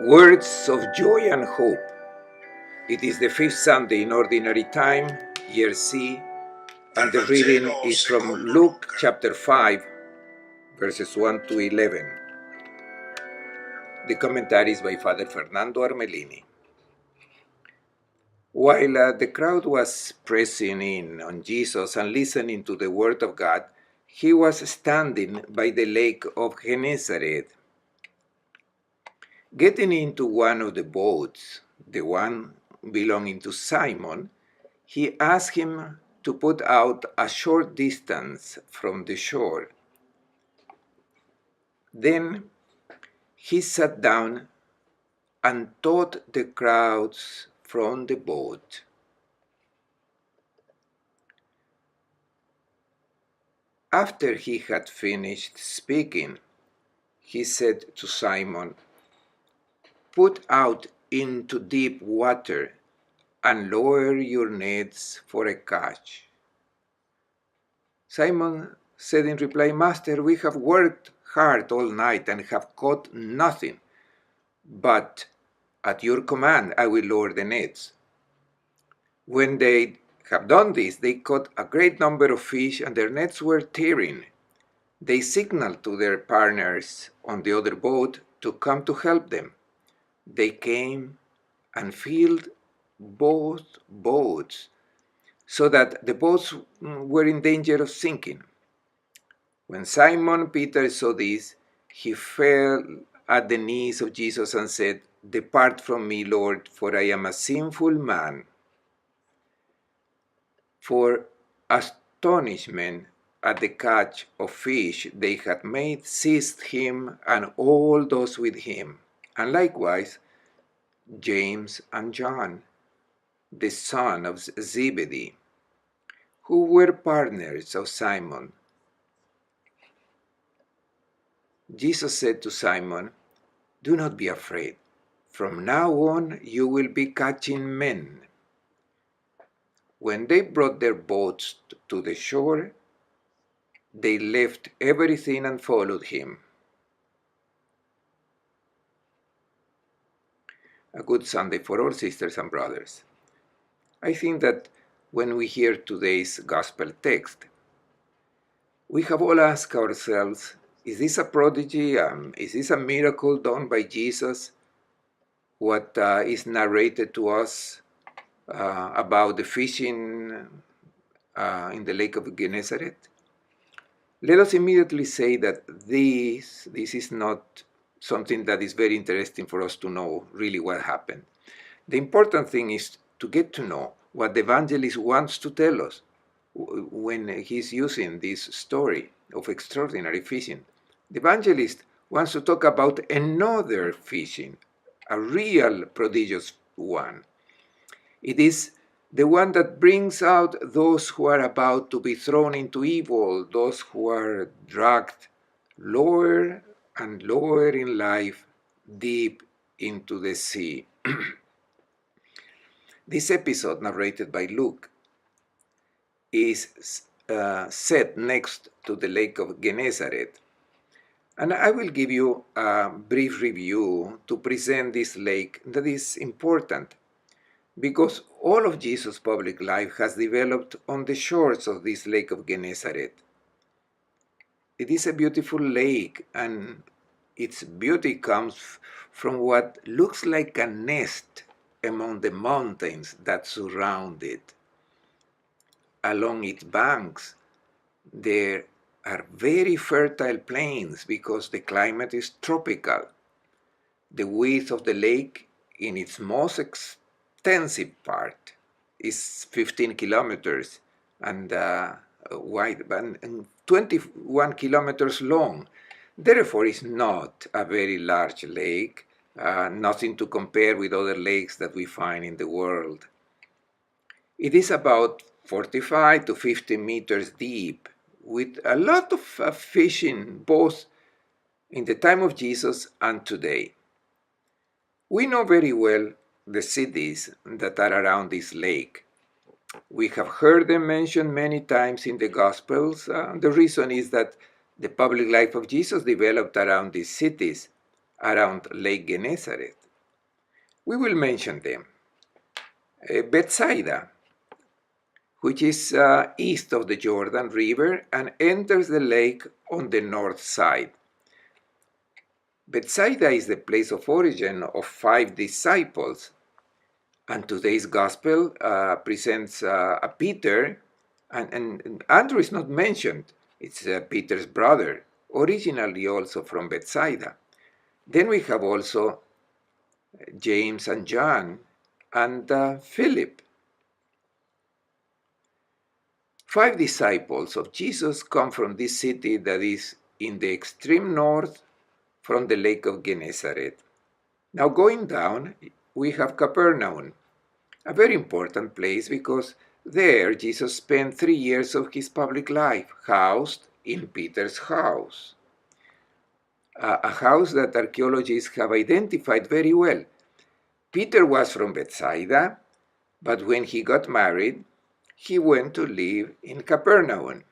Words of Joy and Hope. It is the fifth Sunday in Ordinary Time, Year C, and the reading is from Luke chapter 5, verses 1 to 11. The commentary is by Father Fernando Armelini. While the crowd was pressing in on Jesus and listening to the Word of God, he was standing by the lake of Gennesaret. Getting into one of the boats, the one belonging to Simon, he asked him to put out a short distance from the shore. Then he sat down and taught the crowds from the boat. After he had finished speaking, he said to Simon, "Put out into deep water and lower your nets for a catch." Simon said in reply, "Master, we have worked hard all night and have caught nothing, but at your command I will lower the nets." When they have done this, they caught a great number of fish and their nets were tearing. They signaled to their partners on the other boat to come to help them. They came and filled both boats, so that the boats were in danger of sinking. When Simon Peter saw this, he fell at the knees of Jesus and said, "Depart from me, Lord, for I am a sinful man." For astonishment at the catch of fish they had made seized him and all those with him, and likewise James and John, the son of Zebedee, who were partners of Simon. Jesus said to Simon, "Do not be afraid. From now on you will be catching men." When they brought their boats to the shore, they left everything and followed him. A good Sunday for all sisters and brothers. I think that when we hear today's gospel text, we have all asked ourselves, is this a prodigy? Is this a miracle done by Jesus? What is narrated to us about the fishing in the lake of Gennesaret? Let us immediately say that this is not something that is very interesting for us to know really what happened. The important thing is to get to know what the evangelist wants to tell us when he's using this story of extraordinary fishing. The evangelist wants to talk about another fishing, a real prodigious one. It is the one that brings out those who are about to be thrown into evil, those who are dragged lower and lower in life, deep into the sea. This episode, narrated by Luke, is set next to the lake of Gennesaret. And I will give you a brief review to present this lake that is important, because all of Jesus' public life has developed on the shores of this lake of Gennesaret. It is a beautiful lake, and its beauty comes from what looks like a nest among the mountains that surround it. Along its banks, there are very fertile plains because the climate is tropical. The width of the lake in its most extensive part is 15 kilometers and wide, and 21 kilometers long. Therefore, it's not a very large lake, nothing to compare with other lakes that we find in the world. It is about 45 to 50 meters deep, with a lot of fishing both in the time of Jesus and today. We know very well the cities that are around this lake. We have heard them mentioned many times in the Gospels. The reason is that the public life of Jesus developed around these cities, around Lake Gennesaret. We will mention them. Bethsaida, which is east of the Jordan River and enters the lake on the north side. Bethsaida is the place of origin of 5 disciples, and today's gospel presents a Peter, and Andrew is not mentioned. It's Peter's brother, originally also from Bethsaida. Then we have also James and John and Philip. 5 disciples of Jesus come from this city that is in the extreme north from the Lake of Gennesaret. Now going down, we have Capernaum, a very important place because there Jesus spent 3 years of his public life, housed in Peter's house. A house that archaeologists have identified very well. Peter was from Bethsaida, but when he got married, he went to live in Capernaum.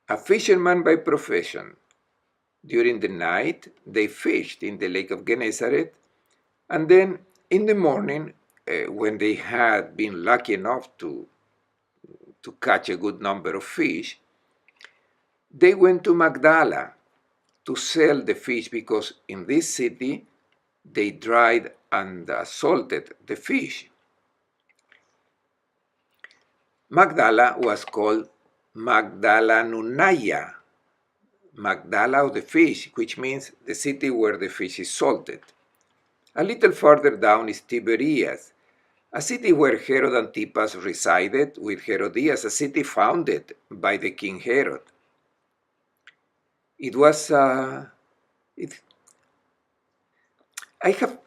A fisherman by profession, during the night they fished in the Lake of Gennesaret, and then in the morning, when they had been lucky enough to catch a good number of fish, they went to Magdala to sell the fish because in this city they dried and salted the fish. Magdala was called Magdalanunaya, Magdala of the fish, which means the city where the fish is salted. A little further down is Tiberias, a city where Herod Antipas resided with Herodias, a city founded by the king Herod. It was, I have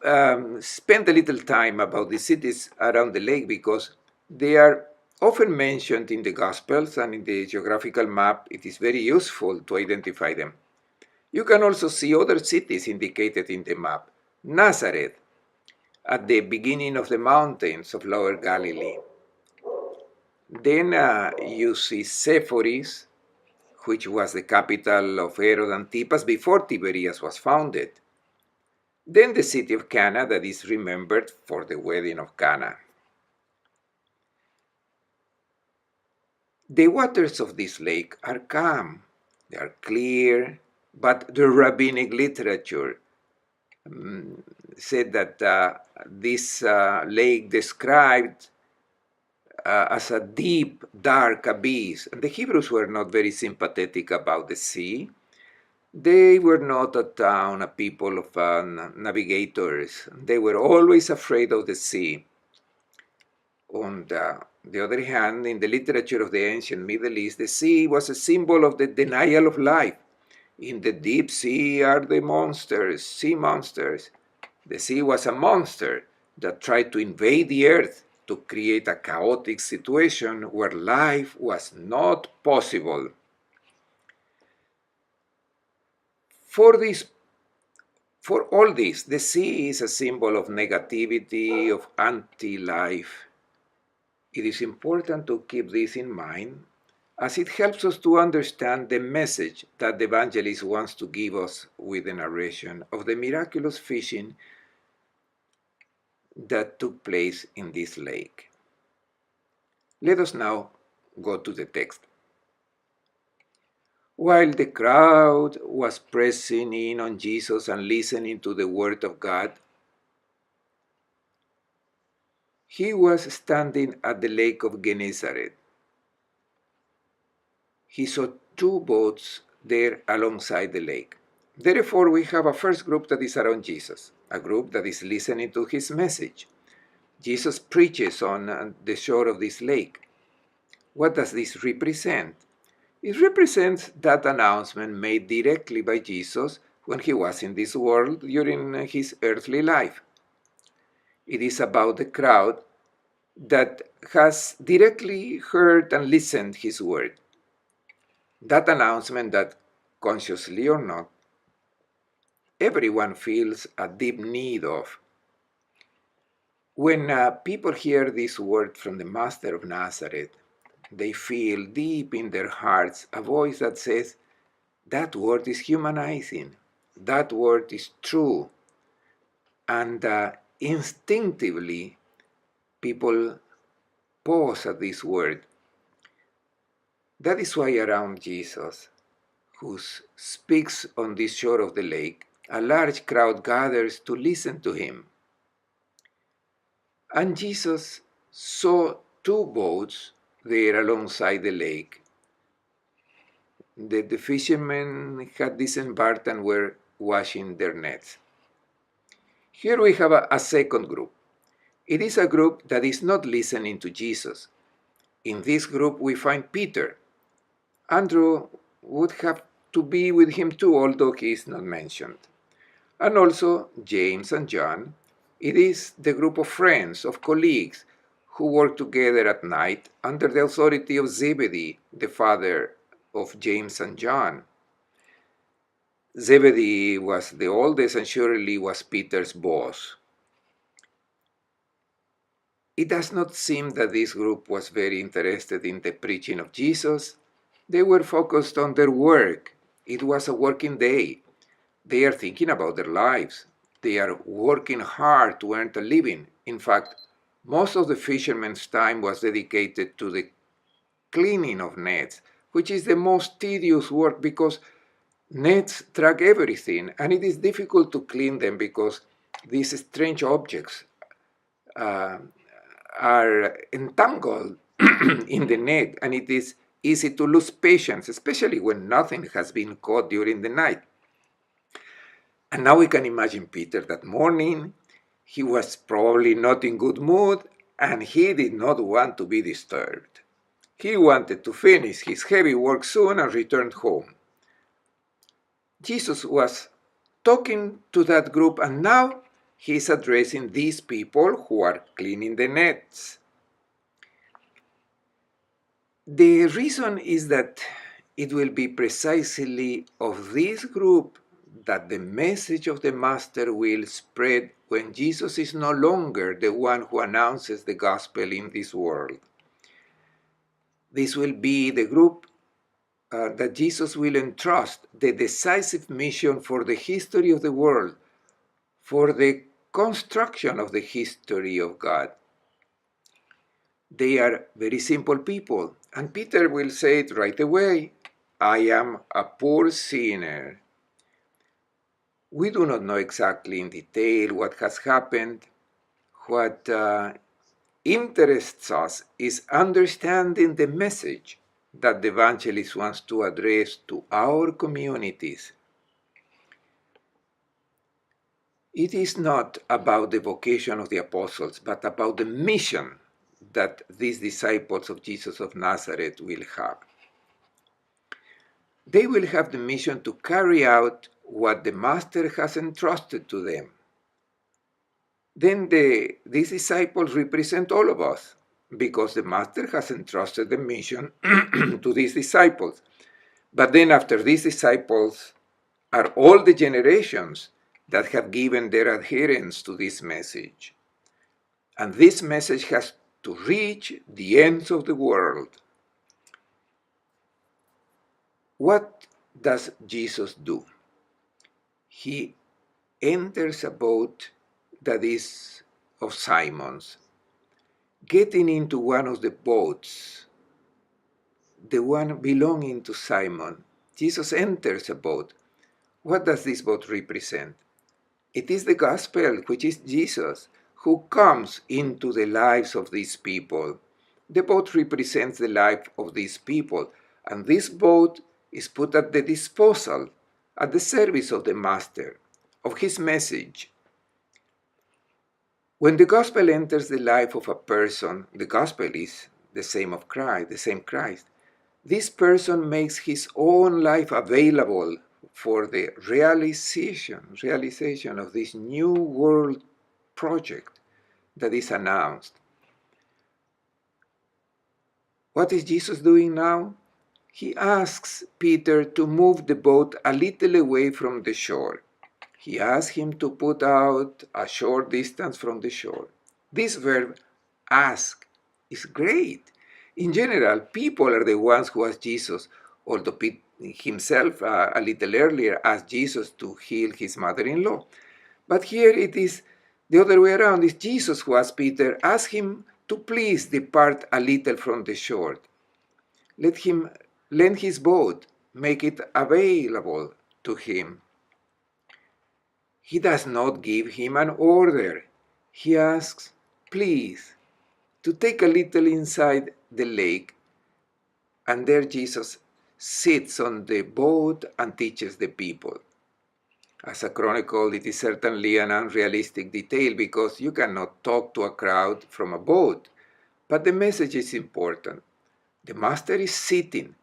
spent a little time about the cities around the lake because they are often mentioned in the Gospels and in the geographical map. It is very useful to identify them. You can also see other cities indicated in the map. Nazareth, at the beginning of the mountains of Lower Galilee. Then you see Sepphoris, which was the capital of Herod Antipas before Tiberias was founded. Then the city of Cana that is remembered for the wedding of Cana. The waters of this lake are calm, they are clear, but the rabbinic literature said that this lake described as a deep, dark abyss. And the Hebrews were not very sympathetic about the sea. They were not a town, a people of navigators. They were always afraid of the sea. On the other hand, in the literature of the ancient Middle East, the sea was a symbol of the denial of life. In the deep sea are the monsters, sea monsters. The sea was a monster that tried to invade the earth to create a chaotic situation where life was not possible. For all this, the sea is a symbol of negativity, of anti-life. It is important to keep this in mind as it helps us to understand the message that the evangelist wants to give us with the narration of the miraculous fishing that took place in this lake. Let us now go to the text. While the crowd was pressing in on Jesus and listening to the word of God, he was standing at the lake of Gennesaret. He saw 2 boats there alongside the lake. Therefore, we have a first group that is around Jesus, a group that is listening to his message. Jesus preaches on the shore of this lake. What does this represent? It represents that announcement made directly by Jesus when he was in this world during his earthly life. It is about the crowd that has directly heard and listened his word. That announcement that, consciously or not, everyone feels a deep need of. When people hear this word from the Master of Nazareth, they feel deep in their hearts a voice that says, that word is humanizing. that word is true, and instinctively people pause at this word. That is why around Jesus, who speaks on this shore of the lake, a large crowd gathers to listen to him. And Jesus saw two boats there alongside the lake. The fishermen had disembarked and were washing their nets. Here we have a second group. It is a group that is not listening to Jesus. In this group we find Peter. Andrew would have to be with him too, although he is not mentioned. And also James and John. It is the group of friends, of colleagues, who work together at night under the authority of Zebedee, the father of James and John. Zebedee was the oldest and surely was Peter's boss. It does not seem that this group was very interested in the preaching of Jesus. They were focused on their work. It was a working day. They are thinking about their lives. They are working hard to earn a living. In fact, most of the fishermen's time was dedicated to the cleaning of nets, which is the most tedious work because nets track everything, and it is difficult to clean them because these strange objects are entangled in the net, and it is easy to lose patience, especially when nothing has been caught during the night. And now we can imagine Peter that morning. He was probably not in good mood, and he did not want to be disturbed. He wanted to finish his heavy work soon and return home. Jesus was talking to that group, and now he is addressing these people who are cleaning the nets. The reason is that it will be precisely of this group that the message of the Master will spread when Jesus is no longer the one who announces the gospel in this world. This will be the group that Jesus will entrust the decisive mission for the history of the world, for the construction of the history of God. They are very simple people, and Peter will say it right away, I am a poor sinner. We do not know exactly in detail what has happened. What interests us is understanding the message that the evangelist wants to address to our communities. It is not about the vocation of the apostles, but about the mission that these disciples of Jesus of Nazareth will have. They will have the mission to carry out what the Master has entrusted to them. Then these disciples represent all of us, because the Master has entrusted the mission to these disciples. But then after these disciples are all the generations that have given their adherence to this message. And this message has to reach the ends of the world. What does Jesus do? He enters a boat that is of Simon's. Getting into one of the boats, the one belonging to Simon, Jesus enters a boat. What does this boat represent? It is the gospel, which is Jesus, who comes into the lives of these people. The boat represents the life of these people, and this boat is put at the disposal, at the service of the Master, of his message. When the gospel enters the life of a person, the gospel is the same of Christ, the same Christ. This person makes his own life available for the realization of this new world project that is announced. What is Jesus doing now? He asks Peter to move the boat a little away from the shore. He asks him to put out a short distance from the shore. This verb, ask, is great. In general, people are the ones who ask Jesus, although himself a little earlier asked Jesus to heal his mother-in-law. But here it is the other way around. It's Jesus who asked Peter, ask him to please depart a little from the shore. Let him lend his boat, make it available to him. He does not give him an order. He asks, please, to take a little inside the lake. And there Jesus sits on the boat and teaches the people. As a chronicle, it is certainly an unrealistic detail because you cannot talk to a crowd from a boat. But the message is important. The master is sitting,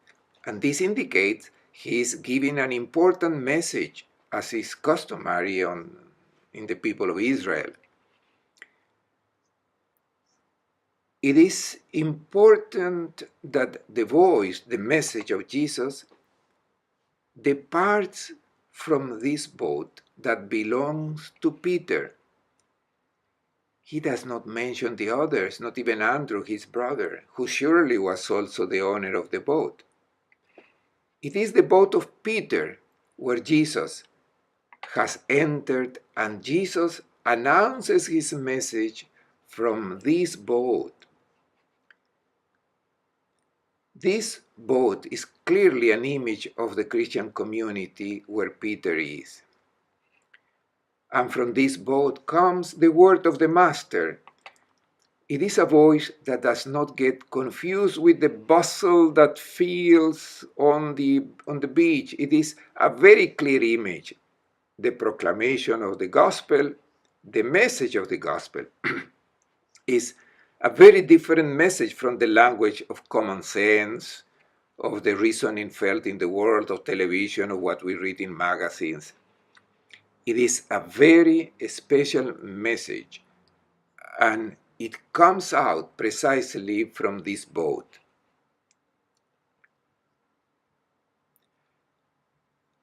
and this indicates he is giving an important message, as is customary in the people of Israel. It is important that the voice, the message of Jesus, departs from this boat that belongs to Peter. He does not mention the others, not even Andrew, his brother, who surely was also the owner of the boat. It is the boat of Peter where Jesus has entered, and Jesus announces his message from this boat. This boat is clearly an image of the Christian community where Peter is. And from this boat comes the word of the Master. It is a voice that does not get confused with the bustle that feels on the beach. It is a very clear image. The proclamation of the gospel, the message of the gospel, is a very different message from the language of common sense, of the reasoning felt in the world of television, or what we read in magazines. It is a very special message, and it comes out precisely from this boat.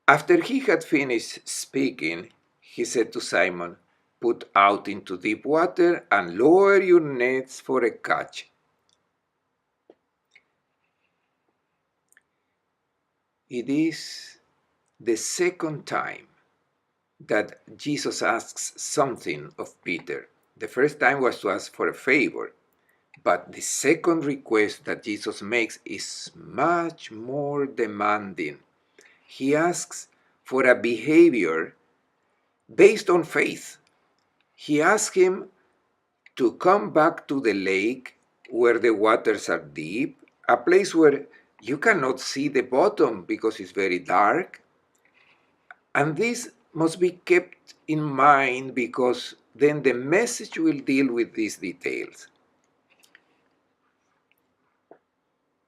After he had finished speaking, he said to Simon, "Put out into deep water and lower your nets for a catch." It is the second time that Jesus asks something of Peter. The first time was to ask for a favor, but the second request that Jesus makes is much more demanding. He asks for a behavior based on faith. He asks him to come back to the lake where the waters are deep, a place where you cannot see the bottom because it's very dark. And this must be kept in mind because then the message will deal with these details.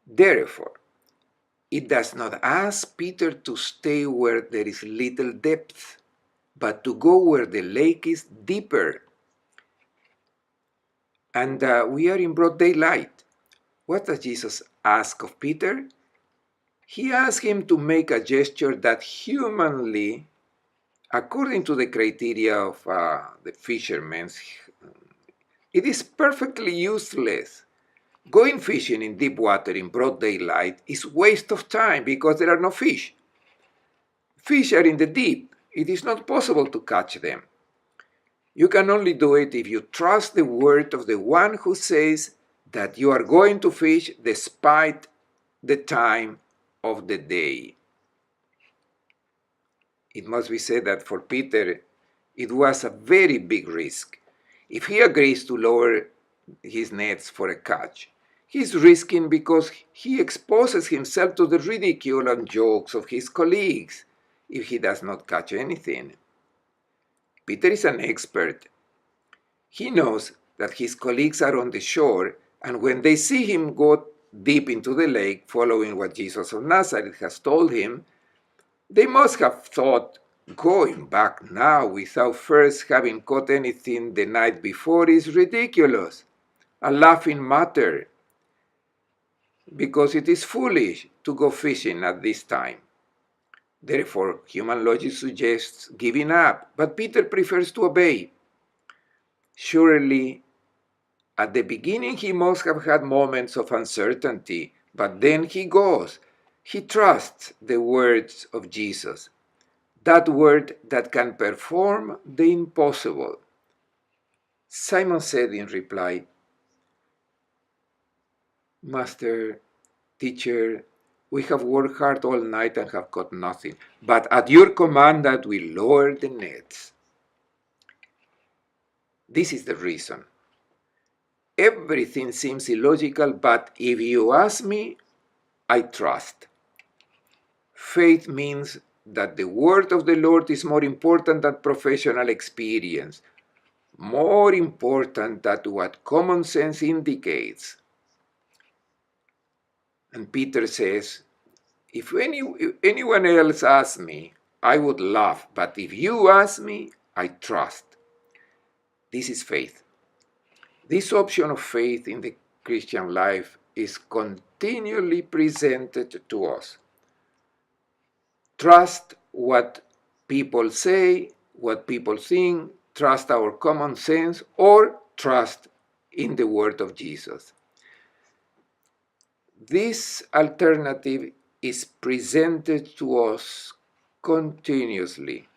Therefore, it does not ask Peter to stay where there is little depth, but to go where the lake is deeper. And we are in broad daylight. What does Jesus ask of Peter? He asks him to make a gesture that humanly, according to the criteria of the fishermen, it is perfectly useless. Going fishing in deep water in broad daylight is waste of time because there are no fish. Fish are in the deep. It is not possible to catch them. You can only do it if you trust the word of the one who says that you are going to fish despite the time of the day. It must be said that for Peter, it was a very big risk. If he agrees to lower his nets for a catch, he's risking because he exposes himself to the ridicule and jokes of his colleagues if he does not catch anything. Peter is an expert. He knows that his colleagues are on the shore, and when they see him go deep into the lake, following what Jesus of Nazareth has told him, they must have thought, going back now without first having caught anything the night before is ridiculous, a laughing matter, because it is foolish to go fishing at this time. Therefore, human logic suggests giving up, but Peter prefers to obey. Surely, at the beginning he must have had moments of uncertainty, but then he goes. He trusts the words of Jesus, that word that can perform the impossible. Simon said in reply, Master, teacher, we have worked hard all night and have caught nothing, but at your command that we lower the nets. This is the reason. Everything seems illogical, but if you ask me, I trust. Faith means that the word of the Lord is more important than professional experience, more important than what common sense indicates. And Peter says, if anyone else asks me, I would laugh, but if you ask me, I trust. This is faith. This option of faith in the Christian life is continually presented to us. Trust what people say, what people think, trust our common sense, or trust in the word of Jesus. This alternative is presented to us continuously.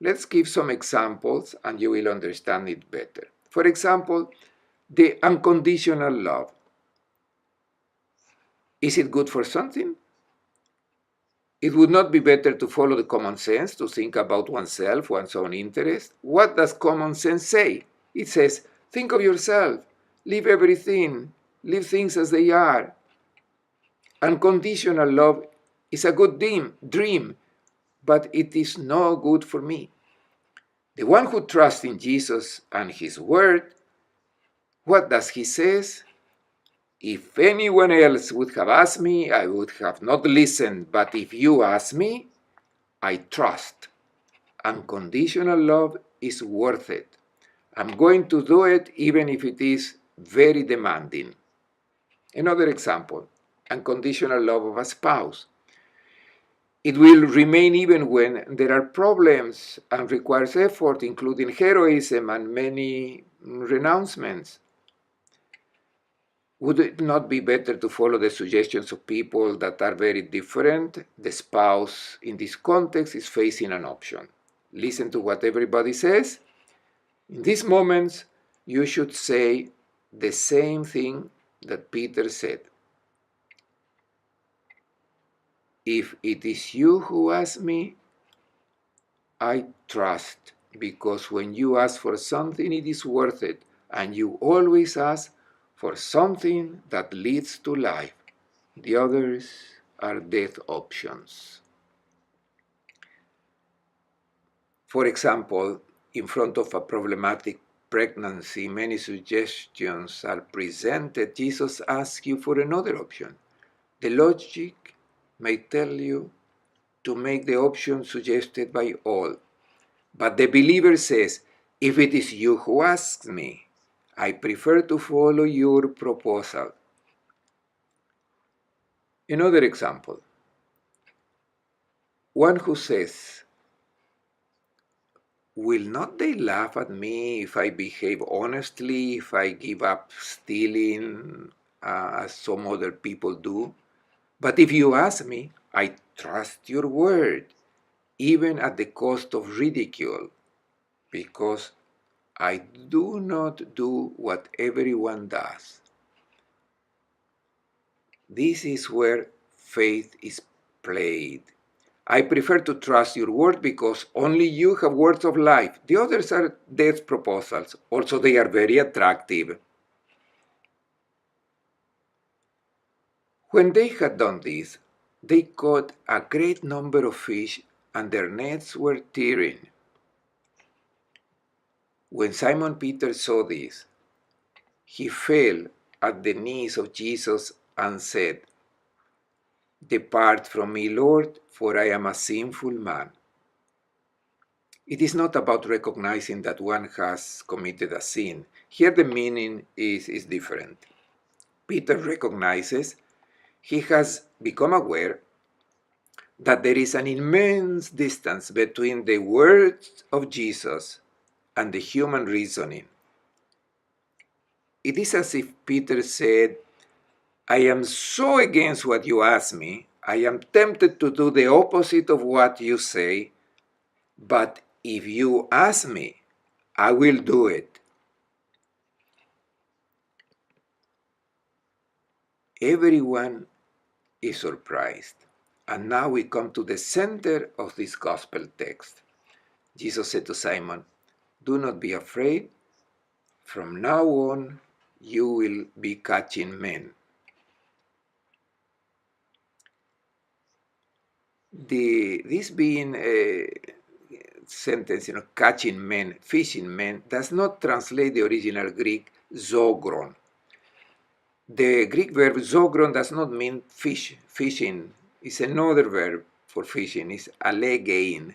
Let's give some examples and you will understand it better. For example, the unconditional love. Is it good for something? It would not be better to follow the common sense, to think about oneself, one's own interest? What does common sense say? It says, think of yourself, leave everything, leave things as they are. Unconditional love is a good dream, but it is no good for me. The one who trusts in Jesus and his word, what does he say? If anyone else would have asked me, I would have not listened, but if you ask me, I trust. Unconditional love is worth it. I'm going to do it even if it is very demanding. Another example, unconditional love of a spouse. It will remain even when there are problems and requires effort, including heroism and many renouncements. Would it not be better to follow the suggestions of people that are very different? The spouse in this context is facing an option. Listen to what everybody says. In these moments, you should say the same thing that Peter said. If it is you who ask me, I trust, because when you ask for something, it is worth it, and you always ask for something that leads to life. The others are death options. For example, in front of a problematic pregnancy, many suggestions are presented. Jesus asks you for another option. The logic may tell you to make the option suggested by all. But the believer says, if it is you who asks me, I prefer to follow your proposal. Another example, one who says, will not they laugh at me if I behave honestly, if I give up stealing as some other people do? But if you ask me, I trust your word, even at the cost of ridicule, because I do not do what everyone does. This is where faith is played. I prefer to trust your word because only you have words of life. The others are death proposals. Also, they are very attractive. When they had done this, they caught a great number of fish and their nets were tearing. When Simon Peter saw this, he fell at the knees of Jesus and said, Depart from me, Lord, for I am a sinful man. It is not about recognizing that one has committed a sin. Here the meaning is different. Peter recognizes he has become aware that there is an immense distance between the words of Jesus and the human reasoning. It is as if Peter said, I am so against what you ask me, I am tempted to do the opposite of what you say, but if you ask me, I will do it. Everyone is surprised. And now we come to the center of this gospel text. Jesus said to Simon, "Do not be afraid. From now on, you will be catching men." This being a sentence, catching men, fishing men, does not translate the original Greek zogron. The Greek verb zogron does not mean fish, fishing. It's another verb for fishing, it's alegein.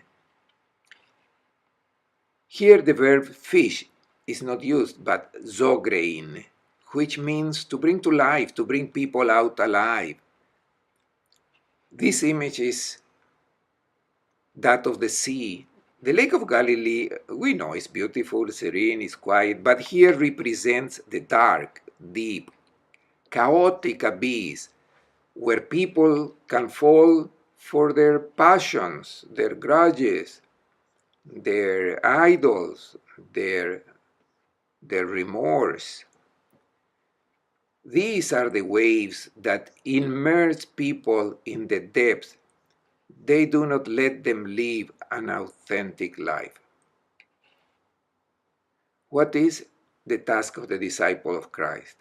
Here the verb fish is not used, but zogrein, which means to bring to life, to bring people out alive. This image is that of the sea. The Lake of Galilee, we know, is beautiful, serene, is quiet, but here represents the dark, deep, chaotic abyss where people can fall for their passions, their grudges, their idols, their remorse. These are the waves that immerse people in the depths. They do not let them live an authentic life. What is the task of the disciple of Christ?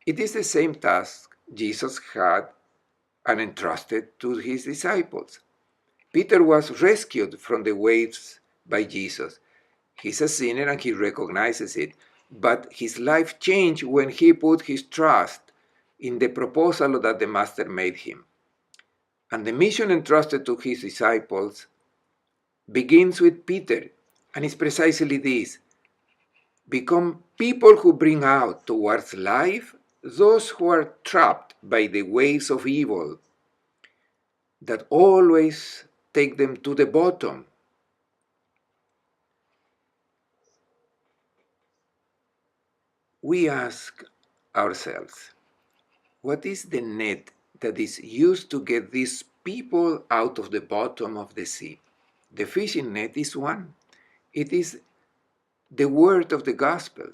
It is the same task Jesus had and entrusted to his disciples. Peter was rescued from the waves by Jesus. He's a sinner and he recognizes it, but his life changed when he put his trust in the proposal that the Master made him. And the mission entrusted to his disciples begins with Peter, and it's precisely this: become people who bring out towards life those who are trapped by the waves of evil that always take them to the bottom. We ask ourselves, what is the net that is used to get these people out of the bottom of the sea? The fishing net is one. It is the word of the gospel.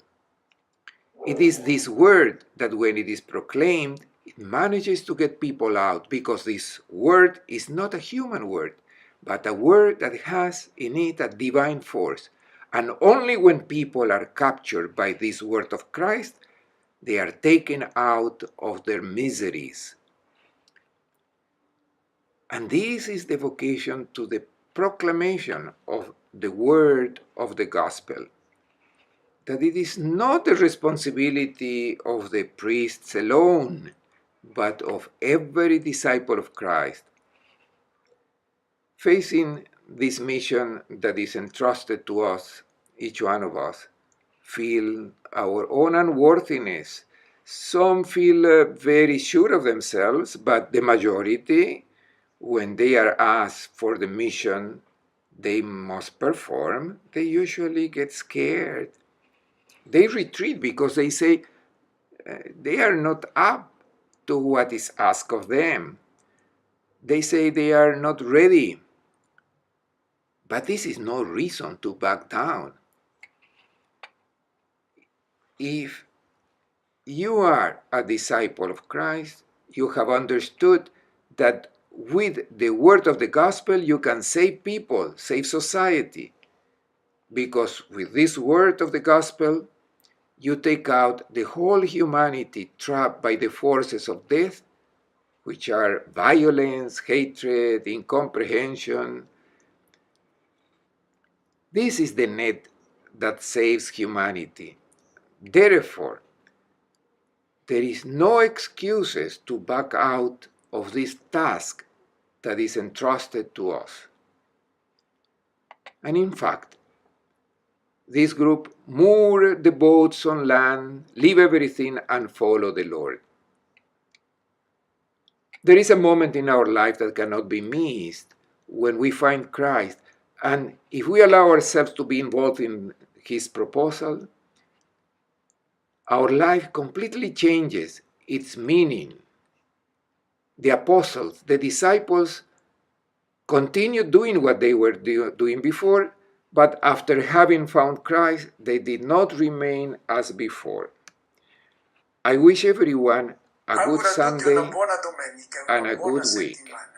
It is this word that when it is proclaimed, it manages to get people out, because this word is not a human word, but a word that has in it a divine force. And only when people are captured by this word of Christ, they are taken out of their miseries. And this is the vocation to the proclamation of the word of the gospel. That it is not the responsibility of the priests alone, but of every disciple of Christ. Facing this mission that is entrusted to us, each one of us feel our own unworthiness. Some feel very sure of themselves, but the majority, when they are asked for the mission they must perform, they usually get scared. They retreat because they say they are not up to what is asked of them. They say they are not ready. But this is no reason to back down. If you are a disciple of Christ, you have understood that with the word of the gospel you can save people, save society. Because with this word of the gospel, you take out the whole humanity trapped by the forces of death, which are violence, hatred, incomprehension. This is the net that saves humanity. Therefore, there is no excuses to back out of this task that is entrusted to us. And in fact, this group moor the boats on land, leave everything and follow the Lord. There is a moment in our life that cannot be missed when we find Christ, and if we allow ourselves to be involved in his proposal, our life completely changes its meaning. the apostles, the disciples, continued doing what they were doing before, but after having found Christ, they did not remain as before. I wish everyone a good Auguro a tutti una Sunday buona domenica e and una a buona good week. settimana.